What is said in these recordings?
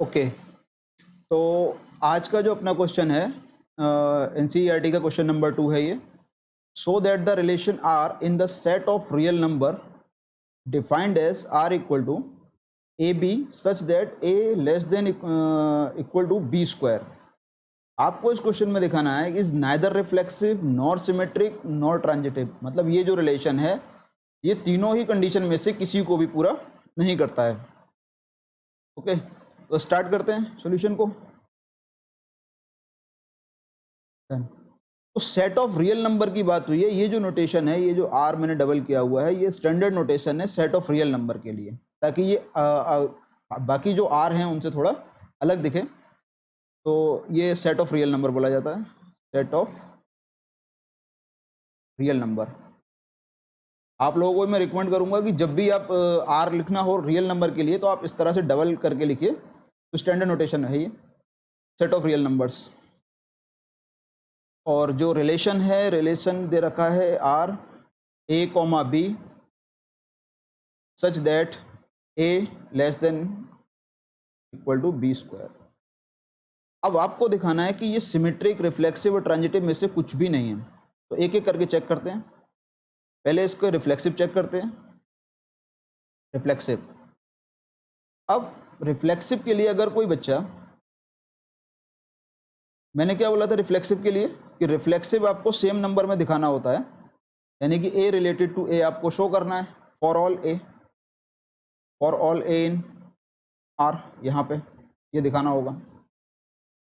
Okay, तो आज का जो अपना क्वेश्चन है एनसीईआरटी का क्वेश्चन नंबर 2 है ये। So that the relation R in the set of real number defined as R equal to a b such that a less than equal to B square. आपको इस question में दिखाना है is neither reflexive nor symmetric nor transitive. मतलब ये जो relation है ये तीनों ही कंडीशन में से किसी को भी पूरा नहीं करता है। ओके, तो स्टार्ट करते हैं सॉल्यूशन को। तो सेट ऑफ रियल नंबर की बात हुई है। ये जो नोटेशन है, ये जो आर मैंने डबल किया हुआ है, ये स्टैंडर्ड नोटेशन है सेट ऑफ रियल नंबर के लिए, ताकि ये बाकी जो आर हैं उनसे थोड़ा अलग दिखे। तो ये सेट ऑफ रियल नंबर बोला जाता है, सेट ऑफ रियल नंबर। आप लोगों को मैं रिकमेंड करूंगा कि जब भी आप आर लिखना हो रियल नंबर के लिए तो आप इस तरह से डबल करके लिखिए। तो स्टैंडर्ड नोटेशन है ये सेट ऑफ रियल नंबर्स। और जो रिलेशन है, रिलेशन दे रखा है R a comma b such that a less than equal to B square. अब आपको दिखाना है कि ये सिमेट्रिक, रिफ्लेक्सिव और ट्रांजिटिव में से कुछ भी नहीं है। तो एक एक करके चेक करते हैं। पहले इसको रिफ्लेक्सिव चेक करते हैं। रिफ्लेक्सिव, अब रिफ्लेक्सिव के लिए अगर कोई बच्चा, मैंने क्या बोला था रिफ्लेक्सिव के लिए कि रिफ्लेक्सिव आपको सेम नंबर में दिखाना होता है, यानी कि ए रिलेटेड टू ए आपको शो करना है for all A, for all A in are, यहाँ पे ये दिखाना होगा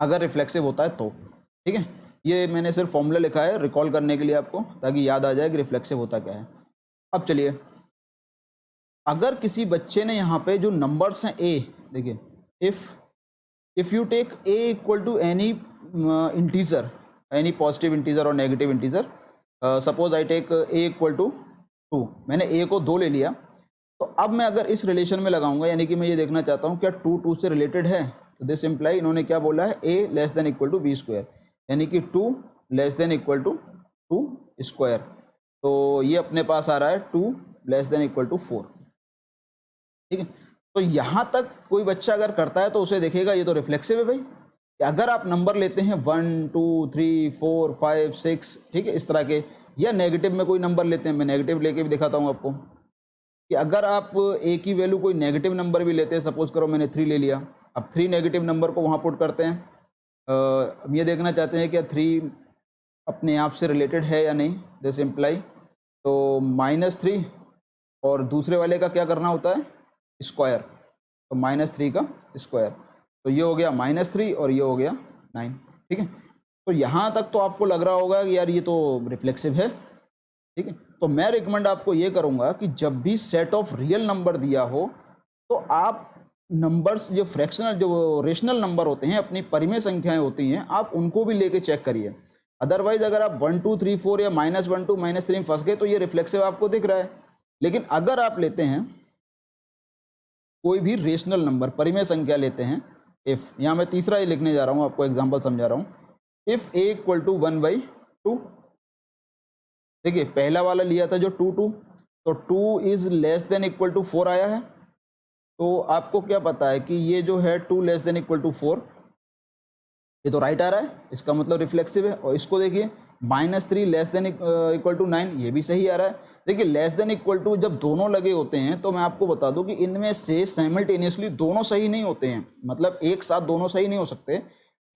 अगर रिफ्लेक्सिव होता है तो। ठीक है, ये मैंने सिर्फ फॉर्मूला लिखा है रिकॉल करने के लिए आपको, ताकि याद आ जाए कि रिफ्लेक्सिव होता क्या है। अब चलिए, अगर किसी बच्चे ने यहाँ पे जो नंबर्स हैं ए, देखिए if you take A equal to any integer, any positive integer और negative integer, suppose I take A equal to 2, मैंने ए को 2 ले लिया। तो अब मैं अगर इस रिलेशन में लगाऊंगा, यानी कि मैं ये देखना चाहता हूँ क्या 2 से रिलेटेड है, तो दिस इम्प्लाई इन्होंने क्या बोला है A less than equal to B square, यानी कि 2 less than equal to 2 square. तो ये अपने पास आ रहा है 2 लेस देन इक्वल टू 4। ठीक है, तो यहाँ तक कोई बच्चा अगर करता है तो उसे देखेगा ये तो रिफ्लेक्सिव है भाई। अगर आप नंबर लेते हैं 1 2 3 4 5 6, ठीक है, इस तरह के, या नेगेटिव में कोई नंबर लेते हैं, मैं नेगेटिव लेके भी दिखाता हूँ आपको कि अगर आप ए की वैल्यू कोई नेगेटिव नंबर भी लेते हैं, सपोज करो मैंने 3 ले लिया, अब 3 नेगेटिव नंबर को वहाँ पुट करते हैं। हम ये देखना चाहते हैं कि 3 अपने आप से रिलेटेड है या नहीं, दिस इम्प्लाई तो -3 और दूसरे वाले का क्या करना होता है स्क्वायर, तो -3 का स्क्वायर, तो ये हो गया -3 और ये हो गया 9। ठीक है, तो यहाँ तक तो आपको लग रहा होगा कि यार ये तो रिफ्लेक्सिव है। ठीक है, तो मैं रिकमेंड आपको ये करूँगा कि जब भी सेट ऑफ रियल नंबर दिया हो तो आप नंबर्स जो फ्रैक्शनल, जो रेशनल नंबर होते हैं, अपनी परिमेय संख्याएं होती हैं, आप उनको भी लेके चेक करिए। अदरवाइज अगर आप 1 2 3 4 या -1 2 -3 में फंस गए तो ये रिफ्लेक्सिव आपको दिख रहा है। लेकिन अगर आप लेते हैं कोई भी रेशनल नंबर, परिमेय संख्या लेते हैं, इफ, यहाँ मैं तीसरा ही लिखने जा रहा हूँ, आपको एग्जाम्पल समझा रहा हूँ, इफ ए इक्वल टू 1/2, देखिए पहला वाला लिया था जो 2 2, तो 2 is less than equal to 4 आया है। तो आपको क्या पता है कि ये जो है 2 लेस देन इक्वल टू 4, ये तो राइट आ रहा है, इसका मतलब रिफ्लेक्सिव है। और इसको देखिए -3 लेस देन इक्वल टू 9, ये भी सही आ रहा है। देखिए लेस देन इक्वल टू जब दोनों लगे होते हैं तो मैं आपको बता दूं कि इनमें से साइमल्टेनियसली दोनों सही नहीं होते हैं, मतलब एक साथ दोनों सही नहीं हो सकते,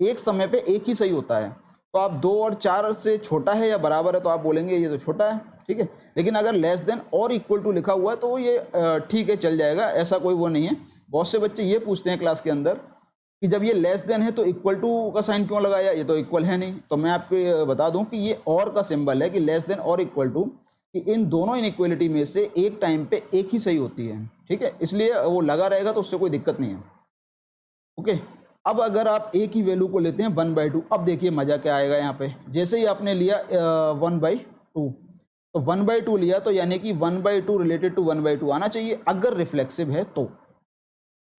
एक समय पे एक ही सही होता है। तो आप 2 और 4 से छोटा है या बराबर है तो आप बोलेंगे ये तो छोटा है, ठीक है। लेकिन अगर लेस देन और इक्वल टू लिखा हुआ है तो ये ठीक है, चल जाएगा, ऐसा कोई वो नहीं है। बहुत से बच्चे ये पूछते हैं क्लास के अंदर कि जब ये लेस देन है तो इक्वल टू का साइन क्यों लगाया, ये तो इक्वल है नहीं। तो मैं आपको बता दूं कि ये और का सिंबल है कि लेस देन और इक्वल टू, कि इन दोनों इनइक्वलिटी में से एक टाइम पे एक ही सही होती है, ठीक है, इसलिए वो लगा रहेगा तो उससे कोई दिक्कत नहीं है। ओके, अब अगर आप ए की वैल्यू को लेते हैं 1/2, अब देखिए मजा क्या आएगा यहाँ पे। जैसे ही आपने लिया 1/2, तो 1/2 लिया तो यानी कि 1/2 रिलेटेड टू 1/2 आना चाहिए अगर रिफ्लेक्सिव है तो।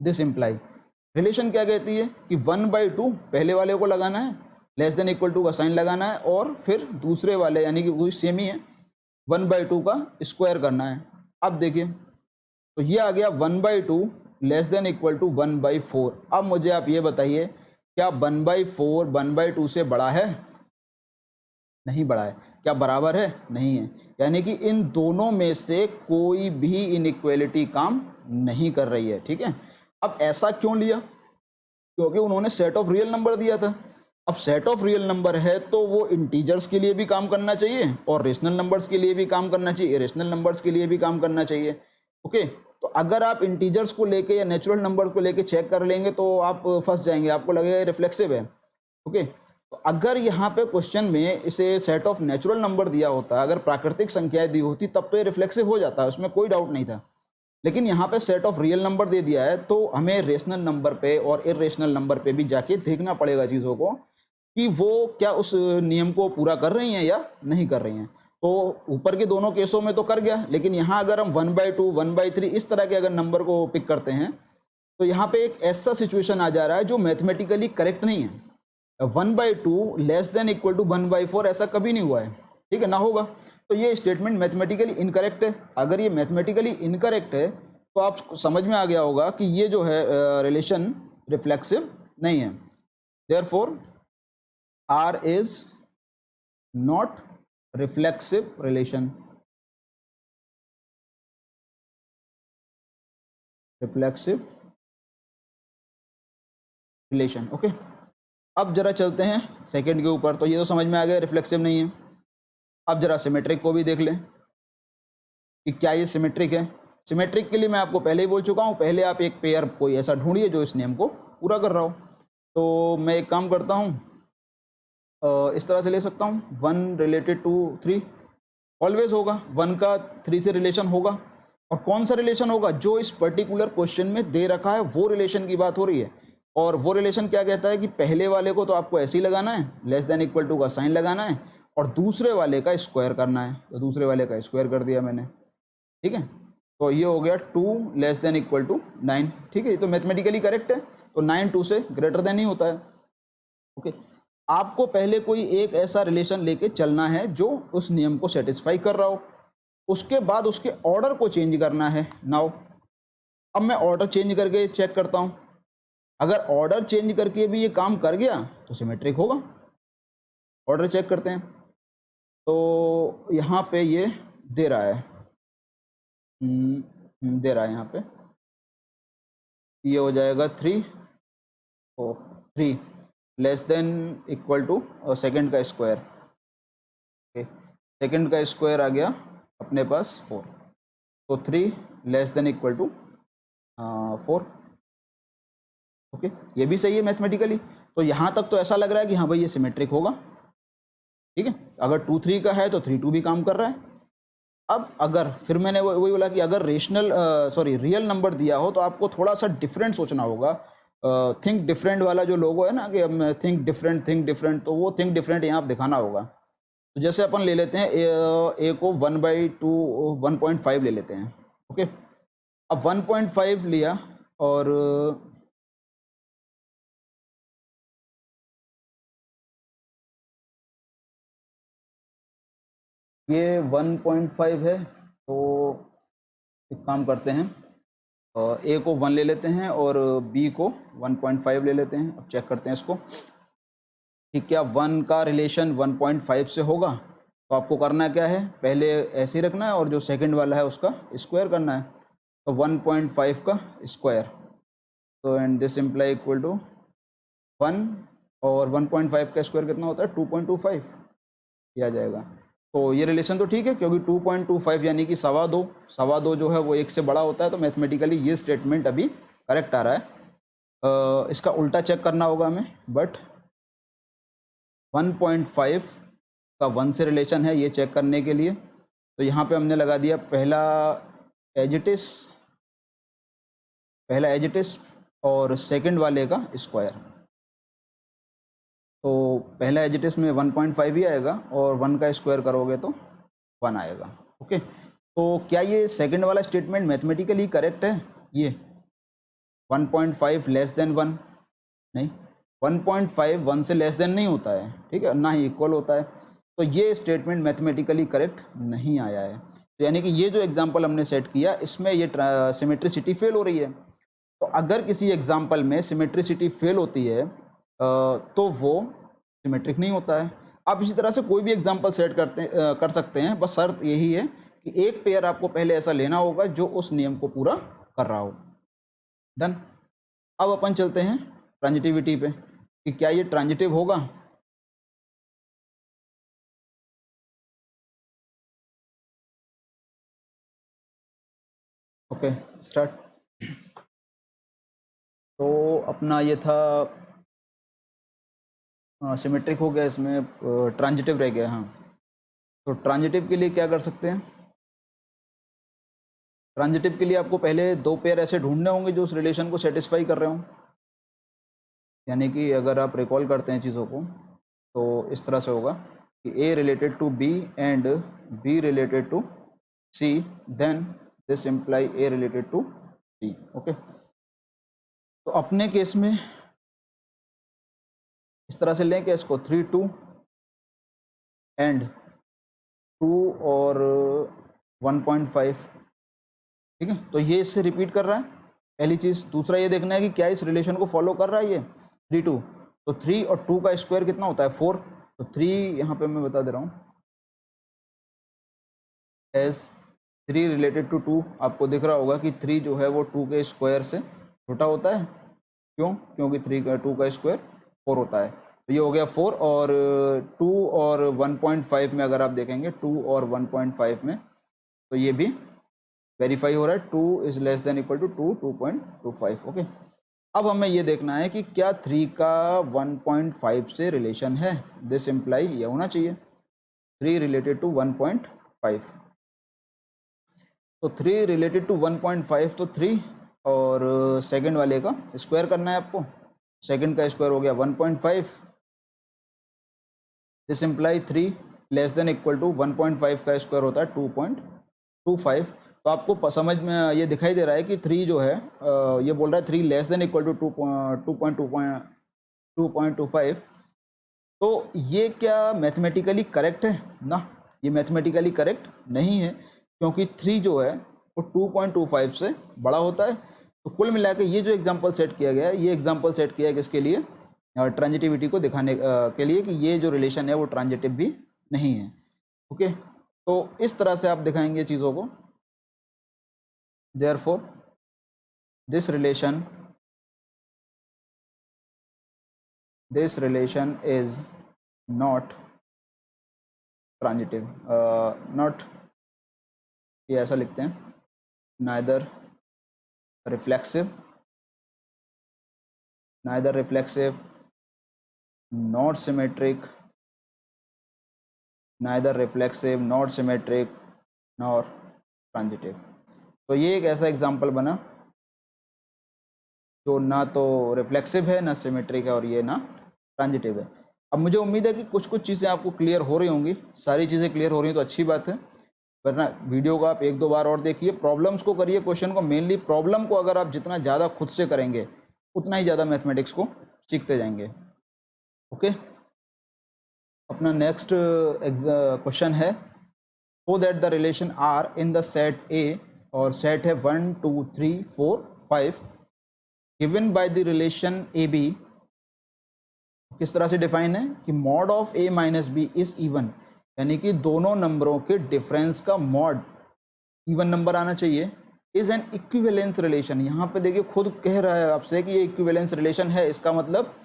दिस इम्प्लाई रिलेशन क्या कहती है कि 1/2 पहले वाले को लगाना है, लेस देन इक्वल टू का साइन लगाना है, और फिर दूसरे वाले यानी कि वही सेम ही है 1/2 का स्क्वायर करना है। अब देखिए तो ये आ गया 1/2 लेस देन इक्वल टू 1/4। अब मुझे आप ये बताइए, क्या 1/4 1/2 से बड़ा है? नहीं बड़ा है। क्या बराबर है? नहीं है। यानी कि इन दोनों में से कोई भी इनइक्वालिटी काम नहीं कर रही है। ठीक है, अब ऐसा क्यों लिया? क्योंकि उन्होंने सेट ऑफ रियल नंबर दिया था। अब सेट ऑफ रियल नंबर है तो वो इंटीजर्स के लिए भी काम करना चाहिए और रेशनल नंबर्स के लिए भी काम करना चाहिए, इरेशनल नंबर्स के लिए भी काम करना चाहिए। ओके, तो अगर आप इंटीजर्स को लेके या नेचुरल नंबर को लेके चेक कर लेंगे तो आप फंस जाएंगे, आपको लगेगा रिफ्लेक्सिव है। ओके, तो अगर यहाँ पे क्वेश्चन में इसे सेट ऑफ नेचुरल नंबर दिया होता, अगर प्राकृतिक संख्याएं दी होती, तब तो ये रिफ्लेक्सिव हो जाता है, उसमें कोई डाउट नहीं था। लेकिन यहाँ पे सेट ऑफ रियल नंबर दे दिया है तो हमें रेशनल नंबर पे और इरेशनल नंबर पे भी जाके देखना पड़ेगा चीज़ों को कि वो क्या उस नियम को पूरा कर रही हैं या नहीं कर रही हैं। तो ऊपर के दोनों केसों में तो कर गया, लेकिन यहाँ अगर हम 1/2 1/3 इस तरह के अगर नंबर को पिक करते हैं तो यहाँ पे एक ऐसा सिचुएशन आ जा रहा है जो मैथमेटिकली करेक्ट नहीं है। 1/2 लेस देन इक्वल टू 1/4 ऐसा कभी नहीं हुआ है। ठीक है ना, होगा तो ये स्टेटमेंट मैथमेटिकली इनकरेक्ट है। अगर ये मैथमेटिकली इनकरेक्ट है तो आप समझ में आ गया होगा कि ये जो है रिलेशन रिफ्लेक्सिव नहीं है। Therefore R is not reflexive relation. Reflexive relation. Okay, अब जरा चलते हैं सेकंड के ऊपर। तो ये तो समझ में आ गया रिफ्लेक्सिव नहीं है। अब जरा सिमेट्रिक को भी देख लें कि क्या ये सिमेट्रिक है। सिमेट्रिक के लिए मैं आपको पहले ही बोल चुका हूँ, पहले आप एक पेयर कोई ऐसा ढूंढिए जो इस नियम को पूरा कर रहा हो। तो मैं एक काम करता हूँ, इस तरह से ले सकता हूँ, 1 रिलेटेड टू 3 ऑलवेज होगा, 1 का 3 से रिलेशन होगा। और कौन सा रिलेशन होगा? जो इस पर्टिकुलर क्वेश्चन में दे रखा है वो रिलेशन की बात हो रही है। और वो रिलेशन क्या कहता है कि पहले वाले को तो आपको ऐसे ही लगाना है, लेस देन इक्वल टू का साइन लगाना है, और दूसरे वाले का स्क्वायर करना है। तो दूसरे वाले का स्क्वायर कर दिया मैंने। ठीक है, तो ये हो गया 2 लेस देन इक्वल टू 9। ठीक है, ये तो मैथमेटिकली करेक्ट है। तो 9 2 से ग्रेटर देन ही होता है। ओके, आपको पहले कोई एक ऐसा रिलेशन लेके चलना है जो उस नियम को सेटिस्फाई कर रहा हो, उसके बाद उसके ऑर्डर को चेंज करना है। नाउ अब मैं ऑर्डर चेंज करके चेक करता हूं, अगर ऑर्डर चेंज करके भी ये काम कर गया तो सिमेट्रिक होगा। ऑर्डर चेक करते हैं, तो यहाँ पे ये दे रहा है, दे रहा है यहाँ पे, ये हो जाएगा 3 less than equal to second का स्क्वायर। ओके, सेकेंड का स्क्वायर आ गया अपने पास 4, तो 3 less than equal to 4। Okay, ये भी सही है मैथमेटिकली। तो यहाँ तक तो ऐसा लग रहा है कि हाँ भाई ये सिमेट्रिक होगा। ठीक है, अगर 2 3 का है तो 3 2 भी काम कर रहा है। अब अगर फिर मैंने वही बोला कि अगर रियल नंबर दिया हो तो आपको थोड़ा सा डिफरेंट सोचना होगा। थिंक डिफरेंट वाला जो लोगो है ना कि थिंक डिफरेंट, तो वो थिंक डिफरेंट यहाँ आप दिखाना होगा। तो जैसे अपन ले लेते हैं ए को 1/2 1.5 ले लेते हैं। ओके, अब 1.5 लिया और ये 1.5 है, तो एक काम करते हैं, ए को 1 ले लेते हैं और बी को 1.5 ले लेते हैं। अब चेक करते हैं इसको कि क्या 1 का रिलेशन 1.5 से होगा। तो आपको करना क्या है, पहले ऐसे ही रखना है और जो सेकंड वाला है उसका स्क्वायर करना है। तो 1.5 का स्क्वायर, तो and this imply equal to 1, और 1.5 का स्क्वायर कितना होता है 2.25, किया जाएगा। तो ये रिलेशन तो ठीक है, क्योंकि 2.25 यानी कि 2.25 जो है वो 1 से बड़ा होता है। तो मैथमेटिकली ये स्टेटमेंट अभी करेक्ट आ रहा है। इसका उल्टा चेक करना होगा हमें, बट 1.5 का 1 से रिलेशन है ये चेक करने के लिए। तो यहाँ पे हमने लगा दिया पहला एजिटिस और सेकंड वाले का स्क्वायर। तो पहला एजिटिस में 1.5 ही आएगा और 1 का स्क्वायर करोगे तो 1 आएगा। ओके, तो क्या ये सेकंड वाला स्टेटमेंट मैथमेटिकली करेक्ट है? ये 1.5 लेस देन 1 नहीं, 1.5 1 से लेस देन नहीं होता है, ठीक है, ना ही इक्वल होता है। तो ये स्टेटमेंट मैथमेटिकली करेक्ट नहीं आया है। तो यानी कि ये जो एग्जांपल हमने सेट किया इसमें ये सिमेट्रिसिटी फेल हो रही है। अगर किसी एग्जाम्पल में सिमेट्रिसिटी फेल होती है तो वो सिमेट्रिक नहीं होता है। आप इसी तरह से कोई भी एग्जाम्पल सेट कर सकते हैं, बस शर्त यही है कि एक पेयर आपको पहले ऐसा लेना होगा जो उस नियम को पूरा कर रहा हो। डन। अब अपन चलते हैं ट्रांजिटिविटी पे कि क्या ये ट्रांजिटिव होगा। Okay start. तो अपना ये था सिमेट्रिक हो गया, इसमें ट्रांजिटिव रह गया। हाँ, तो ट्रांजिटिव के लिए क्या कर सकते हैं? ट्रांजिटिव के लिए आपको पहले दो पेयर ऐसे ढूंढने होंगे जो उस रिलेशन को सेटिस्फाई कर रहे हों। यानी कि अगर आप रिकॉल करते हैं चीज़ों को तो इस तरह से होगा कि A related to B and B related to C, then this imply A related to C। Okay, तो अपने केस में इस तरह से लें कि इसको 3 2 एंड 2 और 1.5, ठीक है। तो ये इससे रिपीट कर रहा है, पहली चीज़। दूसरा ये देखना है कि क्या इस रिलेशन को फॉलो कर रहा है ये 3 2। तो 3 और 2 का स्क्वायर कितना होता है? 4। तो 3 यहाँ पे मैं बता दे रहा हूँ एज 3 रिलेटेड टू 2। आपको दिख रहा होगा कि 3 जो है वो 2 के स्क्वायर से छोटा होता है। क्यों? क्योंकि 2 का स्क्वायर 4 होता है। तो ये हो गया 4, और 2 और 1.5 में अगर आप देखेंगे 2 और 1.5 में, तो ये भी वेरीफाई हो रहा है 2 is less than equal to 2.25। Okay, अब हमें ये देखना है कि क्या 3 का 1.5 से रिलेशन है। दिस इम्प्लाई ये होना चाहिए 3 रिलेटेड टू 1.5। तो 3 रिलेटेड टू 1.5, तो 3 और सेकंड वाले का स्क्वायर करना है आपको। सेकंड का स्क्वायर हो गया 1.5। This imply 3 less than equal to 1.5 का स्क्वायर होता है 2.25। तो आपको समझ में ये दिखाई दे रहा है कि 3 जो है ये बोल रहा है 3 लेस देन इक्वल टू 2.25। तो ये क्या मैथमेटिकली करेक्ट है ना? ये मैथमेटिकली करेक्ट नहीं है, क्योंकि 3 जो है वो 2.25 से बड़ा होता है। तो कुल मिला के ये जो एग्जांपल सेट किया गया है, ये एग्जांपल सेट किया है किसके लिए? ट्रांजिटिविटी को दिखाने के लिए कि ये जो रिलेशन है वो ट्रांजिटिव भी नहीं है। ओके, तो इस तरह से आप दिखाएंगे चीज़ों को। Therefore, this relation is not transitive, not, ये ऐसा लिखते हैं, neither reflexive, not symmetric, nor transitive। तो ये एक ऐसा एग्जाम्पल बना जो ना तो रिफ्लेक्सिव है, ना सिमेट्रिक है, और ये ना ट्रांजिटिव है। अब मुझे उम्मीद है कि कुछ चीज़ें आपको क्लियर हो रही होंगी। सारी चीज़ें क्लियर हो रही हैं तो अच्छी बात है, वरना वीडियो को आप 1-2 बार और देखिए, प्रॉब्लम्स को करिए, क्वेश्चन को। मेनली प्रॉब्लम को अगर आप जितना ज़्यादा खुद से करेंगे उतना ही ज़्यादा मैथमेटिक्स को सीखते जाएंगे। ओके, अपना नेक्स्ट क्वेश्चन है, so that the relation R in the set A, और सेट है 1 2 3 4 5, given by the relation a b. किस तरह से डिफाइन है कि mod of a minus b is even, यानी कि दोनों नंबरों के डिफरेंस का मॉड इवन नंबर आना चाहिए। इज एन इक्विवेलेंस रिलेशन, यहाँ पे देखिए खुद कह रहा है आपसे कि ये इक्विवेलेंस रिलेशन है। इसका मतलब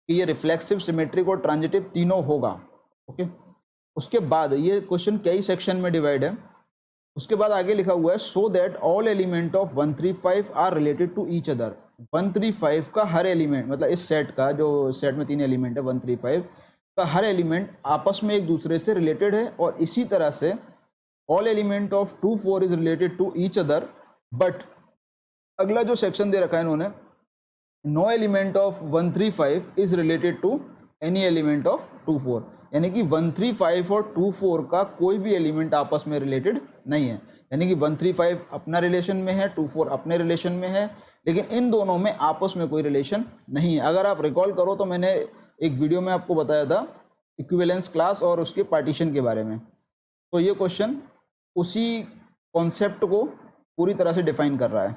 कि ये रिफ्लेक्सिव, सिमेट्रिक और ट्रांजिटिव तीनों होगा। ओके, उसके बाद ये क्वेश्चन कई सेक्शन में डिवाइड है। उसके बाद आगे लिखा हुआ है, so that all element of 135 are related to each other. 135 का हर एलिमेंट, मतलब इस सेट का, जो सेट में 3 एलिमेंट है, 135 का हर एलिमेंट आपस में एक दूसरे से रिलेटेड है। और इसी तरह से all element of 24 is related to each other, but अगला जो सेक्शन दे रखा है इन्होंने, no element of 135 is related to any element of 24, यानी कि 135 और 24 का कोई भी एलिमेंट आपस में रिलेटेड नहीं है। यानी कि 135 अपना रिलेशन में है, 24 अपने रिलेशन में है, लेकिन इन दोनों में आपस में कोई रिलेशन नहीं है। अगर आप रिकॉल करो तो मैंने एक वीडियो में आपको बताया था इक्विवेलेंस क्लास और उसके पार्टीशन के बारे में। तो ये क्वेश्चन उसी कॉन्सेप्ट को पूरी तरह से डिफाइन कर रहा है।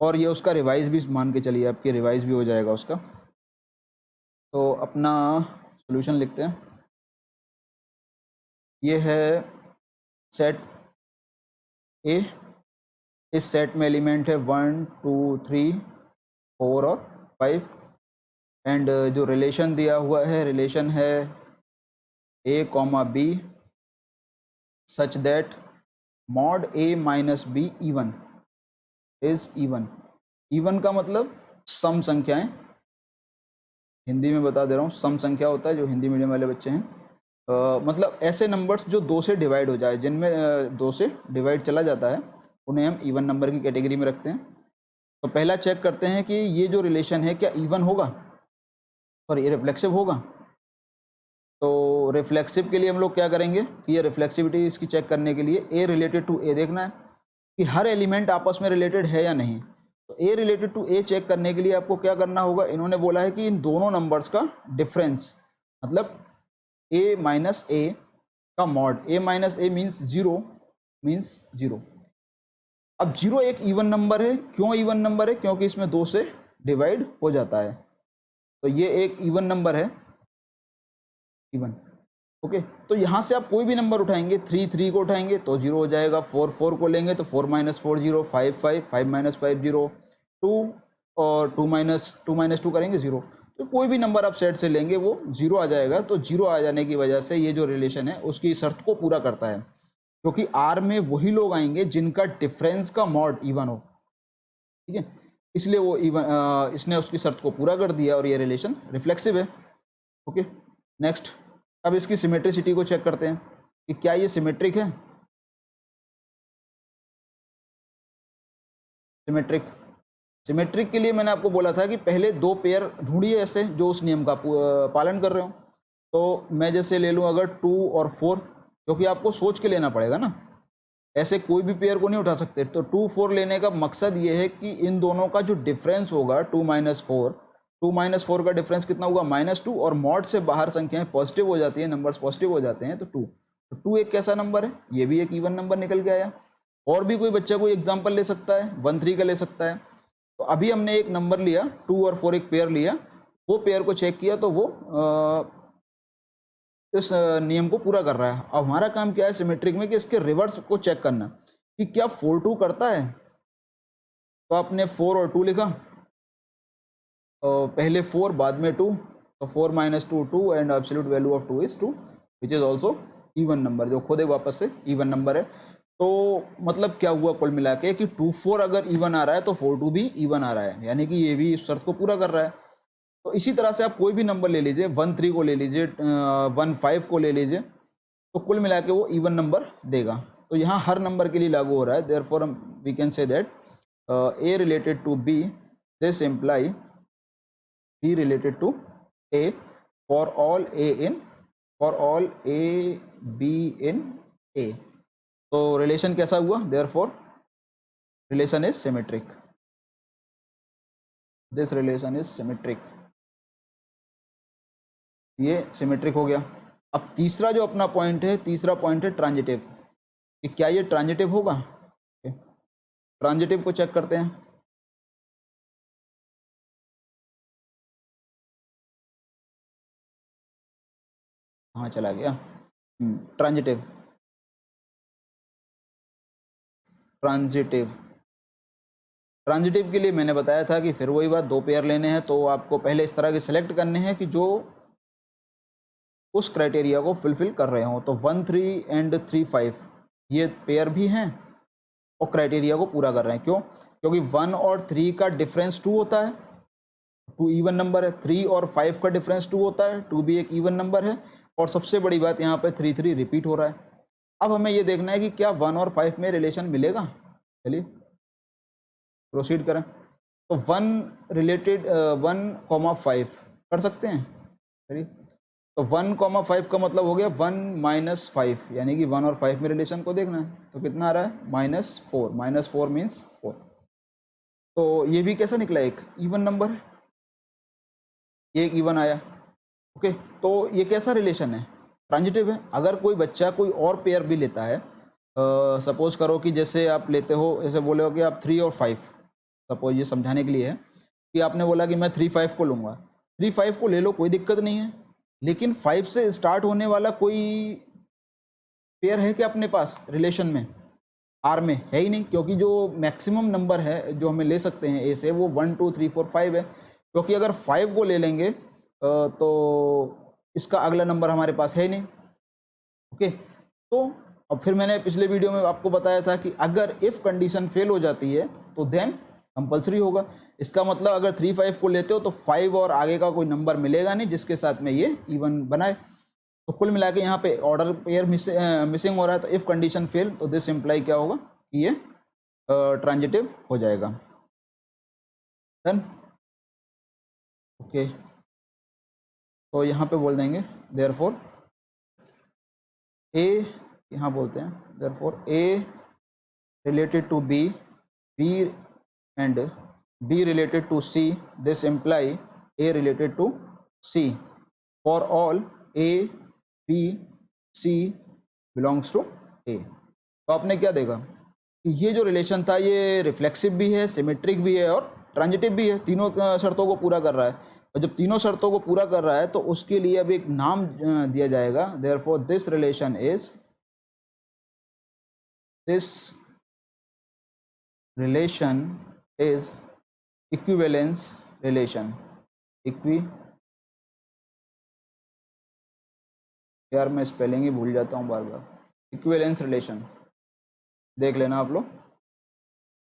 और ये उसका रिवाइज भी मान के चलिए, आपके रिवाइज भी हो जाएगा उसका। तो अपना सॉल्यूशन लिखते हैं। ये है सेट ए, इस सेट में एलिमेंट है 1 2 3 4 और 5, एंड जो रिलेशन दिया हुआ है, रिलेशन है a comma b such that mod a minus b even is even. Even का मतलब सम संख्याएं, हिंदी में बता दे रहा हूँ, सम संख्या होता है जो हिंदी मीडियम वाले बच्चे हैं, मतलब ऐसे नंबर्स जो 2 से डिवाइड हो जाए, जिनमें 2 से डिवाइड चला जाता है, उन्हें हम इवन नंबर की कैटेगरी में रखते हैं। तो पहला चेक करते हैं कि ये जो रिलेशन है क्या इवन होगा और ये रिफ्लेक्सिव होगा। तो रिफ्लेक्सिव के लिए हम लोग क्या करेंगे कि ये रिफ्लेक्सिविटी इसकी चेक करने के लिए ए रिलेटेड टू ए देखना है कि हर एलिमेंट आपस में रिलेटेड है या नहीं। तो ए रिलेटेड टू ए चेक करने के लिए आपको क्या करना होगा, इन्होंने बोला है कि इन दोनों नंबर्स का डिफरेंस, मतलब ए माइनस ए का मॉड, ए माइनस ए मीन्स जीरो। अब जीरो एक इवन नंबर है। क्यों इवन नंबर है? क्योंकि इसमें 2 से डिवाइड हो जाता है। तो ये एक इवन नंबर है, इवन। ओके, तो यहाँ से आप कोई भी नंबर उठाएंगे, 3 को उठाएंगे तो 0 हो जाएगा, 4 को लेंगे तो 4 माइनस 4 0, 5 माइनस 5 0, 2 और 2 माइनस 2 करेंगे 0। तो कोई भी नंबर आप सेट से लेंगे वो 0 आ जाएगा। तो 0 आ जाने की वजह से ये जो रिलेशन है उसकी शर्त को पूरा करता है, क्योंकि आर में वही लोग आएंगे जिनका डिफरेंस का मॉड इवन हो। ठीक है, इसलिए वो इवन, इसने उसकी शर्त को पूरा कर दिया और ये रिलेशन रिफ्लेक्सिव है। ओके, नेक्स्ट, अब इसकी सिमेट्रिसिटी को चेक करते हैं कि क्या ये सिमेट्रिक है। सिमेट्रिक के लिए मैंने आपको बोला था कि पहले 2 पेयर ढूंढिए ऐसे जो उस नियम का पालन कर रहे हो। तो मैं जैसे ले लूँ अगर 2 और 4, क्योंकि आपको सोच के लेना पड़ेगा ना, ऐसे कोई भी पेयर को नहीं उठा सकते। तो 2 4 लेने का मकसद ये है कि इन दोनों का जो डिफरेंस होगा 2 माइनस 4 का डिफरेंस कितना होगा, -2, और मॉड से बाहर संख्याएं पॉजिटिव हो जाती है, नंबर्स पॉजिटिव हो जाते हैं, तो 2। तो 2 एक कैसा नंबर है, ये भी एक इवन नंबर निकल के आया। और भी कोई बच्चा कोई एग्जाम्पल ले सकता है, 1 3 का ले सकता है। तो अभी हमने एक नंबर लिया, 2 और 4 एक पेयर लिया, वो पेयर को चेक किया तो वो इस नियम को पूरा कर रहा है। अब हमारा काम क्या है सिमेट्रिक में कि इसके रिवर्स को चेक करना कि क्या 4 2 करता है। तो आपने 4 और 2 लिखा, पहले 4 बाद में 2, तो 4 minus 2 2 and absolute value of 2 is 2 which is also even number, जो खुद है वापस से इवन नंबर है। तो मतलब क्या हुआ कुल मिला के कि 2 4 अगर इवन आ रहा है तो 4 2 भी इवन आ रहा है, यानी कि ये भी इस शर्त को पूरा कर रहा है। तो इसी तरह से आप कोई भी नंबर ले लीजिए, 1 3 को ले लीजिए, 1 5 को ले लीजिए, तो कुल मिला के वो इवन नंबर देगा। तो यहाँ हर नंबर के लिए लागू हो रहा है। Therefore we can say that A related to B, this imply B related to A for all A B in A. तो रिलेशन कैसा हुआ, therefore relation is symmetric, this relation is symmetric, ये सिमेट्रिक हो गया। अब तीसरा जो अपना पॉइंट है, तीसरा पॉइंट है ट्रांजिटिव, कि क्या ये ट्रांजिटिव होगा। ट्रांजिटिव को चेक करते हैं। हाँ चला गया, ट्रांजिटिव ट्रांजिटिव के लिए मैंने बताया था कि फिर वही बात, 2 पेयर लेने हैं तो आपको पहले इस तरह के सिलेक्ट करने हैं कि जो उस क्राइटेरिया को फुलफिल कर रहे हो। तो 1 3 एंड 3 5 ये पेयर भी हैं और क्राइटेरिया को पूरा कर रहे हैं। क्यों? क्योंकि 1 और 3 का डिफरेंस 2 होता है, 2 इवन नंबर है। 3 और 5 का डिफरेंस 2 होता है, 2 भी एक इवन नंबर है। और सबसे बड़ी बात यहाँ पे 3 3 रिपीट हो रहा है। अब हमें ये देखना है कि क्या 1 और 5 में रिलेशन मिलेगा। चलिए प्रोसीड करें। तो 1 रिलेटेड 1,5 कर सकते हैं। चलिए, तो 1,5 का मतलब हो गया 1 माइनस 5, यानी कि 1 और 5 में रिलेशन को देखना है। तो कितना आ रहा है, -4, -4 मीन्स 4। तो ये भी कैसा निकला, एक इवन नंबर है, ये एक इवन आया। ओके, तो ये कैसा रिलेशन है, ट्रांजिटिव है। अगर कोई बच्चा कोई और पेयर भी लेता है, सपोज करो कि जैसे आप लेते हो, जैसे बोले हो कि आप 3 और 5, सपोज ये समझाने के लिए है कि आपने बोला कि मैं 3 5 को लूँगा, 3 5 को ले लो, कोई दिक्कत नहीं है, लेकिन 5 से स्टार्ट होने वाला कोई पेयर है क्या अपने पास रिलेशन में? आर में है ही नहीं, क्योंकि जो मैक्सिमम नंबर है जो हमें ले सकते हैं ए से वो 1 2 3 4 5 है, क्योंकि अगर 5 को ले लेंगे तो इसका अगला नंबर हमारे पास है ही नहीं। ओके, तो अब फिर मैंने पिछले वीडियो में आपको बताया था कि अगर इफ़ कंडीशन फेल हो जाती है तो देन कंपलसरी होगा। इसका मतलब अगर 3 5 को लेते हो तो 5 और आगे का कोई नंबर मिलेगा नहीं जिसके साथ में ये इवन बनाए। तो कुल मिला के यहाँ पे ऑर्डर पेयर मिसिंग हो रहा है, तो इफ़ कंडीशन फेल तो दिस इम्प्लाई क्या होगा कि ये ट्रांजिटिव हो जाएगा। डन। ओके, तो यहाँ पे बोल देंगे देयरफॉर ए, यहाँ बोलते हैं therefore A related to B, B and B related to C, this imply A related to C for all A B C belongs to A. तो आपने क्या देखा कि ये जो रिलेशन था ये रिफ्लेक्सिव भी है, सिमेट्रिक भी है और ट्रांजिटिव भी है, तीनों शर्तों को पूरा कर रहा है। और जब तीनों शर्तों को पूरा कर रहा है तो उसके लिए अब एक नाम दिया जाएगा, therefore this relation is equivalence relation. यार मैं स्पेलिंग ही भूल जाता हूँ बार बार। इक्विवेलेंस रिलेशन देख लेना आप लोग,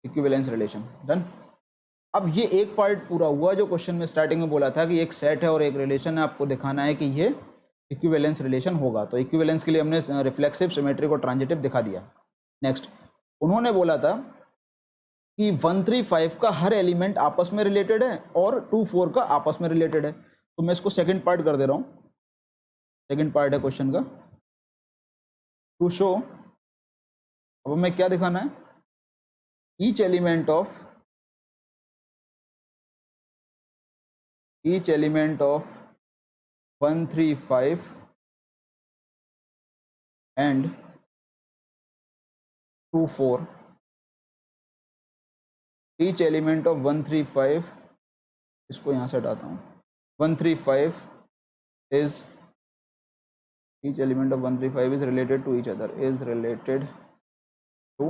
इक्विवेलेंस रिलेशन। डन। अब ये एक पार्ट पूरा हुआ जो क्वेश्चन में स्टार्टिंग में बोला था कि एक सेट है और एक रिलेशन है, आपको दिखाना है कि ये इक्विवेलेंस रिलेशन होगा। तो इक्विवेलेंस के लिए हमने रिफ्लेक्सिव, सिमेट्रिक और ट्रांजिटिव दिखा दिया। नेक्स्ट उन्होंने बोला था कि 1 3 5 का हर एलिमेंट आपस में रिलेटेड है और 2 4 का आपस में रिलेटेड है। तो मैं इसको सेकंड पार्ट कर दे रहा हूँ। सेकंड पार्ट है क्वेश्चन का, टू शो। अब हमें क्या दिखाना है, each element of 1 3 5 and 2 4, each element of 1 3 5, इसको यहाँ से हटाता हूँ, 1 3 5 is each element of 1 3 5 is related to each other, is related to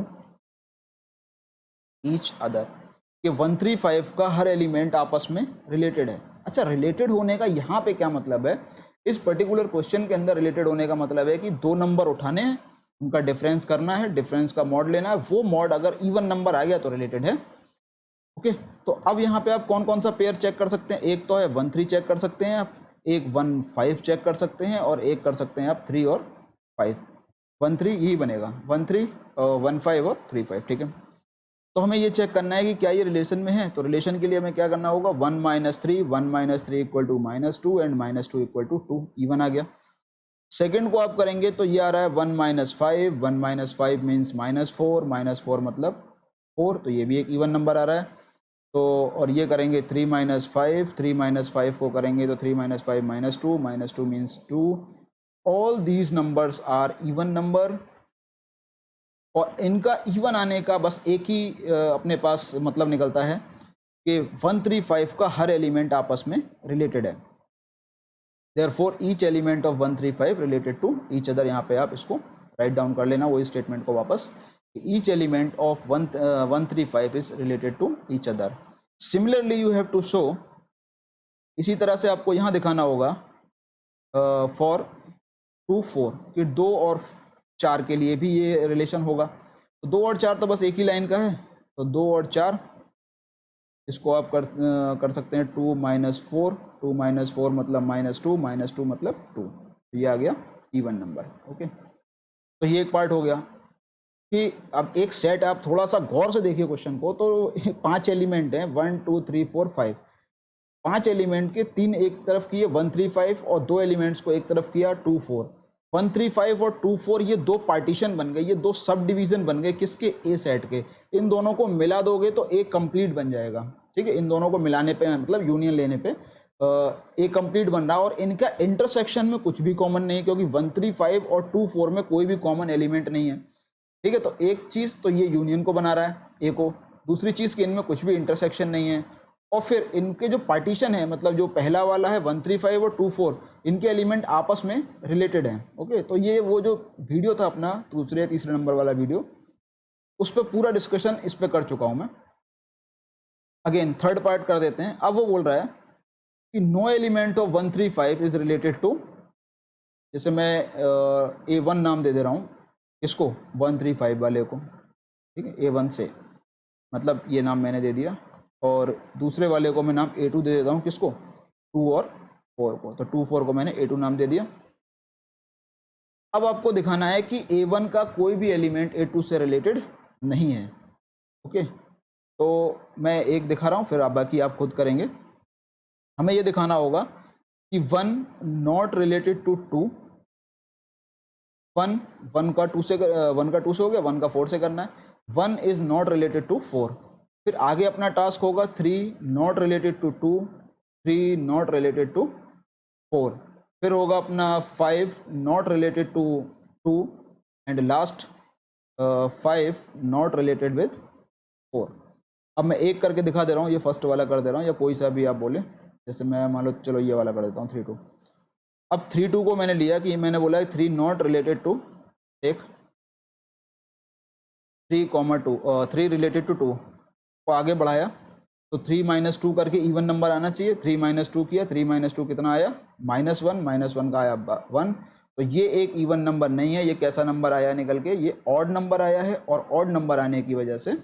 each other। कि 1 3 5 का हर एलिमेंट आपस में रिलेटेड है। अच्छा, रिलेटेड होने का यहाँ पे क्या मतलब है, इस पर्टिकुलर क्वेश्चन के अंदर रिलेटेड होने का मतलब है कि दो नंबर उठाने हैं, उनका डिफरेंस करना है, डिफरेंस का मॉड लेना है, वो मॉड अगर इवन नंबर आ गया तो रिलेटेड है। ओके, तो अब यहाँ पे आप कौन कौन सा पेयर चेक कर सकते हैं, एक तो है 1 3 चेक कर सकते हैं आप, एक 1 5 चेक कर सकते हैं और एक कर सकते हैं आप 3 और 5। 1 3 यही बनेगा, 1 3 1 5 और 3 5। ठीक है, तो हमें ये चेक करना है कि क्या ये रिलेशन में है। तो रिलेशन के लिए हमें क्या करना होगा, 1 -3, 1 -3 equal to -2 and -2 equal to 2, even आ गया। सेकेंड को आप करेंगे तो ये आ रहा है 1 -5, 1 -5 मीन्स -4, -4 मतलब 4, तो ये भी एक इवन नंबर आ रहा है। तो और ये करेंगे 3 -5, 3 -5 को करेंगे तो 3 -5 -2 means 2। All these numbers are even number, और इनका इवन आने का बस एक ही अपने पास मतलब निकलता है कि 1 3 5 का हर एलिमेंट आपस में रिलेटेड है। Therefore each element of 1 3 5 related to each other. यहाँ पे आप इसको राइट डाउन कर लेना, वही स्टेटमेंट को वापस, each element of 1 3 5 is related to each other. Similarly you have to show, इसी तरह से आपको यहाँ दिखाना होगा फॉर 2 4 कि 2 और 4 के लिए भी ये रिलेशन होगा। तो 2 और 4 तो बस एक ही लाइन का है, तो 2 और 4 इसको आप कर सकते हैं 2 -4, 2 -4 मतलब -2, -2 मतलब 2, तो ये आ गया इवन नंबर। ओके, तो ये एक पार्ट हो गया कि अब एक सेट आप थोड़ा सा गौर से देखिए क्वेश्चन को, तो 5 एलिमेंट हैं, 1 2 3 4 5, 5 एलिमेंट के 3 एक तरफ किए 1 3 5 और 2 एलिमेंट्स को एक तरफ किया 2 4। 1 3 5 और 2 4 ये दो पार्टीशन बन गए, ये दो सब डिवीजन बन गए किसके, ए सेट के। इन दोनों को मिला दोगे तो एक कंप्लीट बन जाएगा। ठीक है, इन दोनों को मिलाने पे मतलब यूनियन लेने पे एक कंप्लीट बन रहा है, और इनका इंटरसेक्शन में कुछ भी कॉमन नहीं, क्योंकि 1 3 5 और 2 4 में कोई भी कॉमन एलिमेंट नहीं है। ठीक है, तो एक चीज तो ये यूनियन को बना रहा है ए को, दूसरी चीज़ कि इनमें कुछ भी इंटरसेक्शन नहीं है, और फिर इनके जो पार्टीशन है, मतलब जो पहला वाला है 135 और 24, इनके एलिमेंट आपस में रिलेटेड हैं। ओके, तो ये वो जो वीडियो था अपना दूसरे तीसरे नंबर वाला वीडियो, उस पर पूरा डिस्कशन इस पर कर चुका हूँ मैं। अगेन थर्ड पार्ट कर देते हैं। अब वो बोल रहा है कि no element of 135 is related to, जैसे मैं A1 नाम दे रहा हूँ इसको 135 वाले को, ठीक है, A1 से, मतलब ये नाम मैंने दे दिया, और दूसरे वाले को मैं नाम A2 दे देता हूँ, किसको, 2 और 4 को, तो 2 4 को मैंने A2 नाम दे दिया। अब आपको दिखाना है कि A1 का कोई भी एलिमेंट A2 से रिलेटेड नहीं है। ओके, तो मैं एक दिखा रहा हूँ, फिर आप बाकी आप खुद करेंगे। हमें ये दिखाना होगा कि 1 नॉट रिलेटेड टू 2, 1 का 2 से हो गया, 1 का 4 से करना है, 1 इज नॉट रिलेटेड टू 4। फिर आगे अपना टास्क होगा 3 not related to 2, 3 not related to 4, फिर होगा अपना 5 not related to 2, and last 5 not related with 4। अब मैं एक करके दिखा दे रहा हूँ, ये फर्स्ट वाला कर दे रहा हूँ, या कोई सा भी आप बोले, जैसे मैं मान लो चलो ये वाला कर देता हूँ 3 2। अब 3 2 को मैंने लिया कि मैंने बोला है 3 नॉट रिलेटेड टू, एक 3, 2, 3 रिलेटेड टू 2 को आगे बढ़ाया, तो 3 - 2 करके इवन नंबर आना चाहिए। 3 - 2 किया, 3 - 2 कितना आया, -1, -1 का आया 1। तो ये एक इवन नंबर नहीं है, ये कैसा नंबर आया निकल के, ये ऑड नंबर आया है, और ऑड नंबर आने की वजह से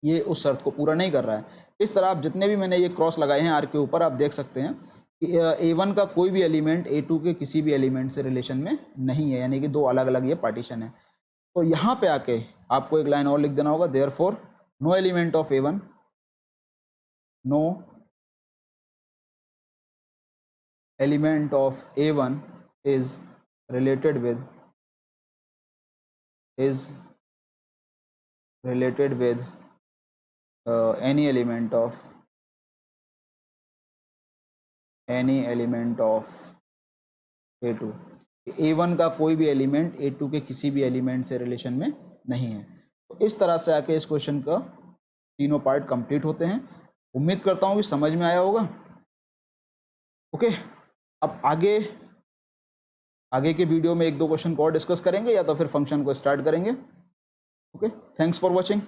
ये उस शर्त को पूरा नहीं कर रहा है। इस तरह आप जितने भी मैंने ये क्रॉस लगाए हैं आर के ऊपर, आप देख सकते हैं कि A1 का कोई भी एलिमेंट A2 के किसी भी एलिमेंट से रिलेशन में नहीं है, यानी कि दो अलग अलग ये पार्टीशन है। तो यहाँ पे आके आपको एक लाइन और लिख देना होगा, therefore no element of A1, no element of A1 is related with any element of A2। A1 का कोई भी एलिमेंट A2 के किसी भी एलिमेंट से रिलेशन में नहीं है। तो इस तरह से आके इस क्वेश्चन का तीनों पार्ट कंप्लीट होते हैं। उम्मीद करता हूँ कि समझ में आया होगा। ओके, अब आगे के वीडियो में 1 2 क्वेश्चन को और डिस्कस करेंगे, या तो फिर फंक्शन को स्टार्ट करेंगे। Okay, thanks for watching.